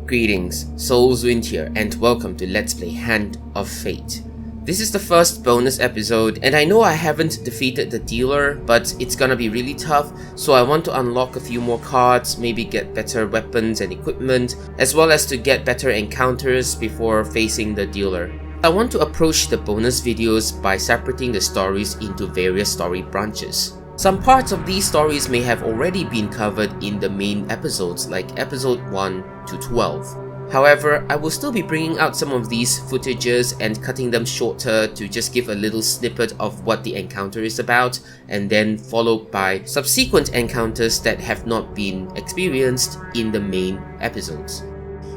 Greetings, Soulswind here, and welcome to Let's Play Hand of Fate. This is the first bonus episode, and I know I haven't defeated the dealer, but it's gonna be really tough, so I want to unlock a few more cards, maybe get better weapons and equipment, as well as to get better encounters before facing the dealer. I want to approach the bonus videos by separating the stories into various story branches. Some parts of these stories may have already been covered in the main episodes like episode 1 to 12. However, I will still be bringing out some of these footages and cutting them shorter to just give a little snippet of what the encounter is about, and then followed by subsequent encounters that have not been experienced in the main episodes.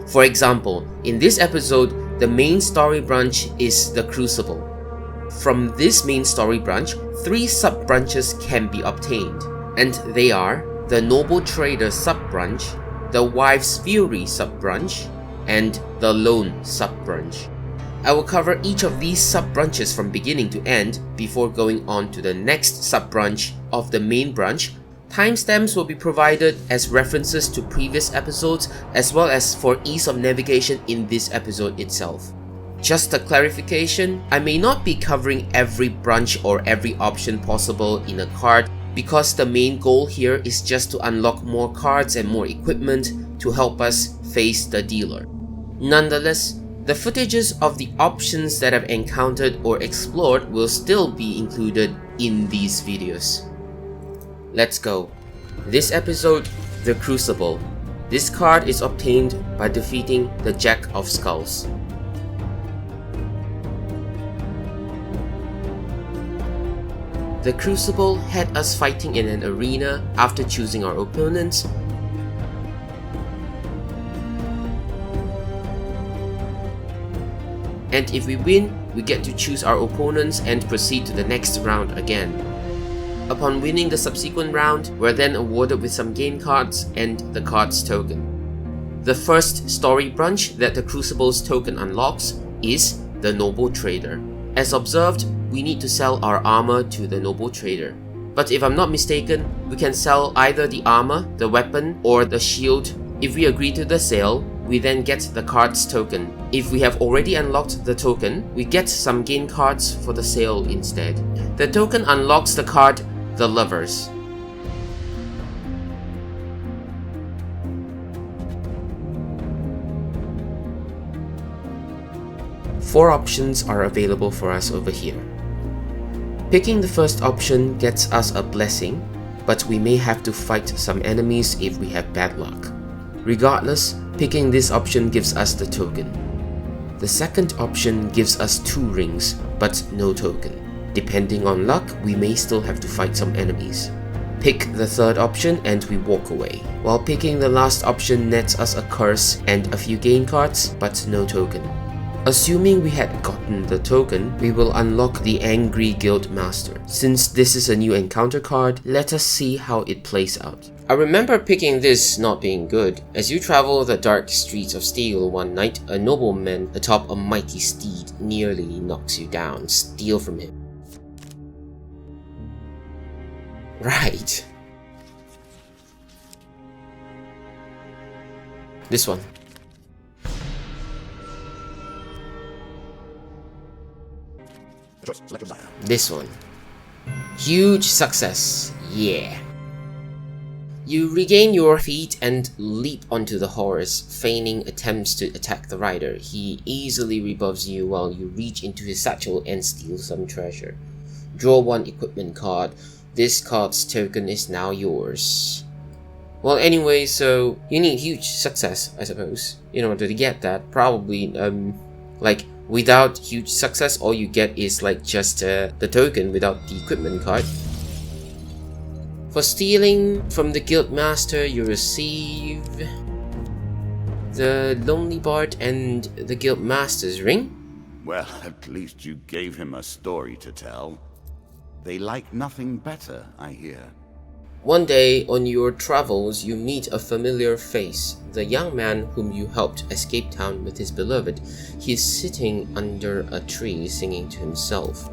For example, in this episode, the main story branch is the Crucible. From this main story branch, 3 sub-branches can be obtained, and they are the Noble Trader sub-branch, the Wife's Fury sub-branch, and the Lone sub-branch. I will cover each of these sub-branches from beginning to end before going on to the next sub-branch of the main branch. Timestamps will be provided as references to previous episodes as well as for ease of navigation in this episode itself. Just a clarification, I may not be covering every branch or every option possible in a card because the main goal here is just to unlock more cards and more equipment to help us face the dealer. Nonetheless, the footages of the options that I've encountered or explored will still be included in these videos. Let's go. This episode, the Crucible. This card is obtained by defeating the Jack of Skulls. The Crucible had us fighting in an arena after choosing our opponents. And if we win, we get to choose our opponents and proceed to the next round again. Upon winning the subsequent round, we're then awarded with some game cards and the cards token. The first story branch that the Crucible's token unlocks is the Noble Trader. As observed, we need to sell our armor to the Noble Trader. But if I'm not mistaken, we can sell either the armor, the weapon, or the shield. If we agree to the sale, we then get the card's token. If we have already unlocked the token, we get some game cards for the sale instead. The token unlocks the card, the Lovers. Four options are available for us over here. Picking the first option gets us a blessing, but we may have to fight some enemies if we have bad luck. Regardless, picking this option gives us the token. The second option gives us 2 rings, but no token. Depending on luck, we may still have to fight some enemies. Pick the third option and we walk away, while picking the last option nets us a curse and a few game cards, but no token. Assuming we had gotten the token, we will unlock the Angry Guild Master. Since this is a new encounter card, let us see how it plays out. I remember picking this not being good. As you travel the dark streets of Steel one night, a nobleman atop a mighty steed nearly knocks you down. Steal from him. Right. This one. This one. Huge success. Yeah. You regain your feet and leap onto the horse, feigning attempts to attack the rider. He easily rebuffs you while you reach into his satchel and steal some treasure. Draw 1 equipment card. This card's token is now yours. Well, anyway, so you need huge success, I suppose, in order to get that. Probably, like, without huge success, all you get is like just the token without the equipment card. For stealing from the Guild Master, you receive the Lonely Bard and the Guild Master's ring. Well, at least you gave him a story to tell. They like nothing better, I hear. One day, on your travels, you meet a familiar face, the young man whom you helped escape town with his beloved. He is sitting under a tree singing to himself.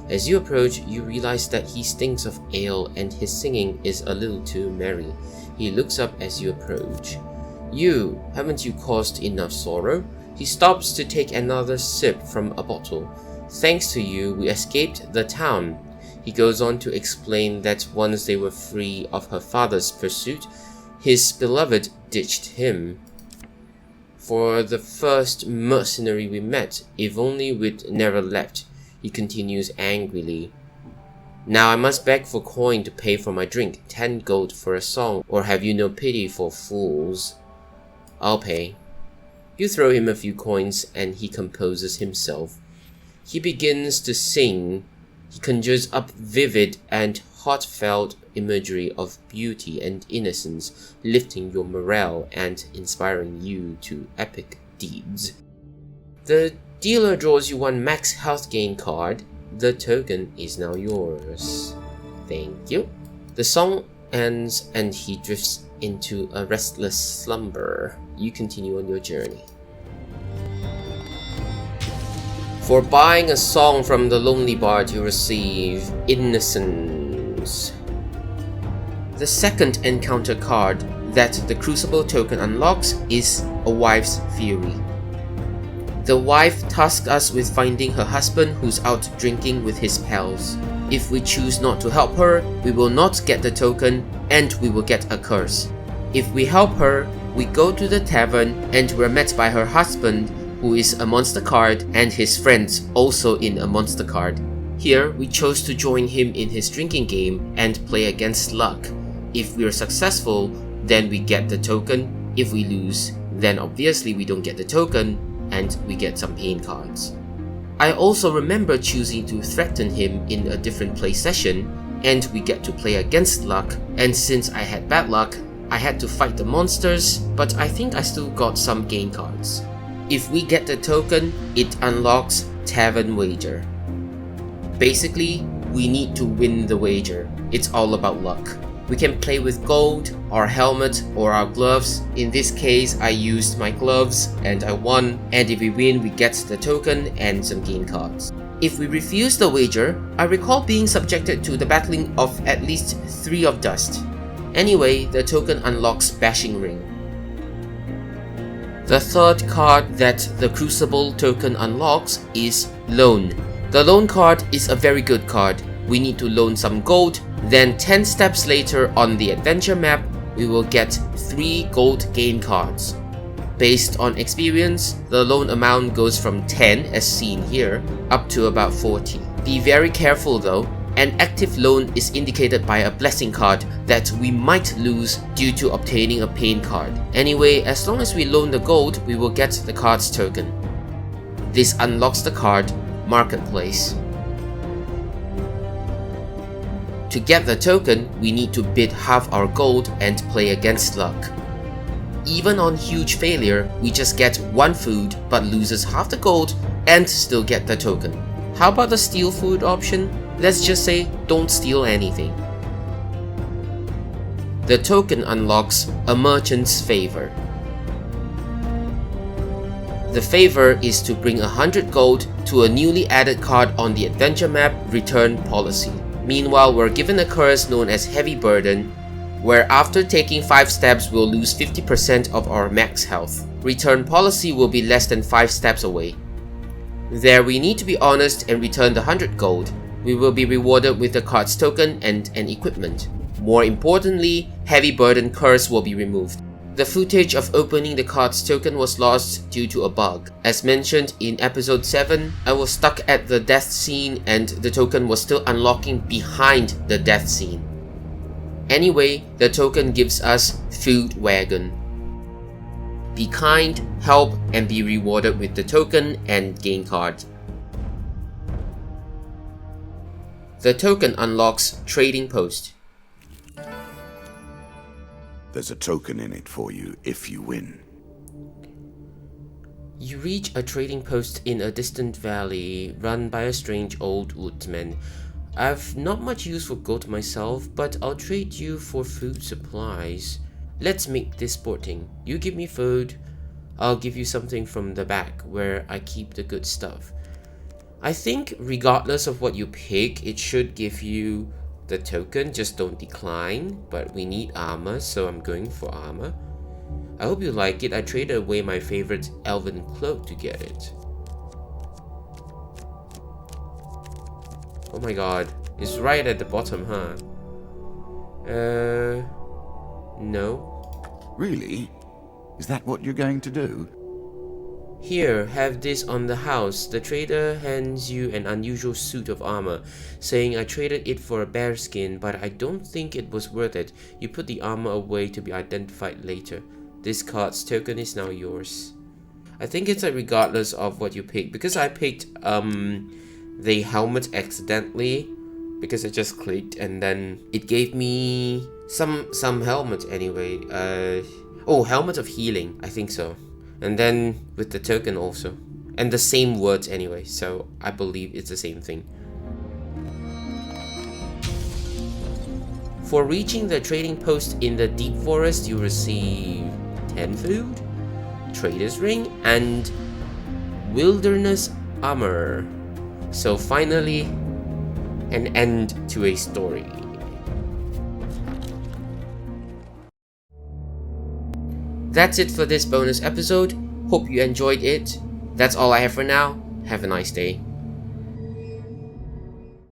As you approach, you realize that he stinks of ale and his singing is a little too merry. He looks up as you approach. You, haven't you caused enough sorrow? He stops to take another sip from a bottle. Thanks to you, we escaped the town. He goes on to explain that once they were free of her father's pursuit, his beloved ditched him. For the first mercenary we met, if only we'd never left, he continues angrily. Now I must beg for coin to pay for my drink, 10 gold for a song, or have you no pity for fools? I'll pay. You throw him a few coins and he composes himself. He begins to sing. He conjures up vivid and heartfelt imagery of beauty and innocence, lifting your morale and inspiring you to epic deeds. The dealer draws you one max health gain card. The token is now yours. Thank you. The song ends and he drifts into a restless slumber. You continue on your journey. For buying a song from the Lonely Bard, you receive Innocence. The second encounter card that the Crucible token unlocks is a wife's fury. The wife tasks us with finding her husband who's out drinking with his pals. If we choose not to help her, we will not get the token and we will get a curse. If we help her, we go to the tavern and we're met by her husband, who is a monster card, and his friends also in a monster card. Here, we chose to join him in his drinking game and play against luck. If we're successful, then we get the token. If we lose, then obviously we don't get the token and we get some pain cards. I also remember choosing to threaten him in a different play session, and we get to play against luck, and since I had bad luck, I had to fight the monsters, but I think I still got some gain cards. If we get the token, it unlocks Tavern Wager. Basically, we need to win the wager. It's all about luck. We can play with gold, our helmet, or our gloves. In this case, I used my gloves and I won, and if we win, we get the token and some gain cards. If we refuse the wager, I recall being subjected to the battling of at least 3 of dust. Anyway, the token unlocks Bashing Ring. The third card that the Crucible token unlocks is Loan. The Loan card is a very good card. We need to loan some gold, then 10 steps later on the adventure map, we will get 3 gold gain cards. Based on experience, the loan amount goes from 10, as seen here, up to about 40. Be very careful though. An active loan is indicated by a blessing card that we might lose due to obtaining a pain card. Anyway, as long as we loan the gold, we will get the card's token. This unlocks the card Marketplace. To get the token, we need to bid half our gold and play against luck. Even on huge failure, we just get 1 food but loses half the gold and still get the token. How about the steal food option? Let's just say don't steal anything. The token unlocks a Merchant's Favor. The favor is to bring 100 gold to a newly added card on the adventure map, Return Policy. Meanwhile, we're given a curse known as Heavy Burden, where after taking 5 steps we'll lose 50% of our max health. Return Policy will be less than 5 steps away. There we need to be honest and return the 100 gold. We will be rewarded with the card's token and an equipment. More importantly, Heavy Burden curse will be removed. The footage of opening the card's token was lost due to a bug. As mentioned in episode 7, I was stuck at the death scene and the token was still unlocking behind the death scene. Anyway, the token gives us Food Wagon. Be kind, help, and be rewarded with the token and gain card. The token unlocks Trading Post. There's a token in it for you if you win. You reach a trading post in a distant valley run by a strange old woodsman. I've not much use for gold myself, but I'll trade you for food supplies. Let's make this sporting. You give me food, I'll give you something from the back where I keep the good stuff. I think regardless of what you pick, it should give you the token, just don't decline, but we need armor, so I'm going for armor. I hope you like it. I traded away my favorite elven cloak to get it. Oh my god. It's right at the bottom, huh? No. Really? Is that what you're going to do? Here, have this on the house. The trader hands you an unusual suit of armor, saying I traded it for a bear skin, but I don't think it was worth it. You put the armor away to be identified later. This card's token is now yours. I think it's like regardless of what you pick, because I picked the helmet accidentally, because I just clicked and then it gave me some helmet anyway. Oh, helmet of healing, I think so. And then with the token also. And the same words anyway, so I believe it's the same thing. For reaching the trading post in the deep forest, you receive 10 food, trader's ring, and wilderness armor. So finally, an end to a story. That's it for this bonus episode. Hope you enjoyed it. That's all I have for now. Have a nice day.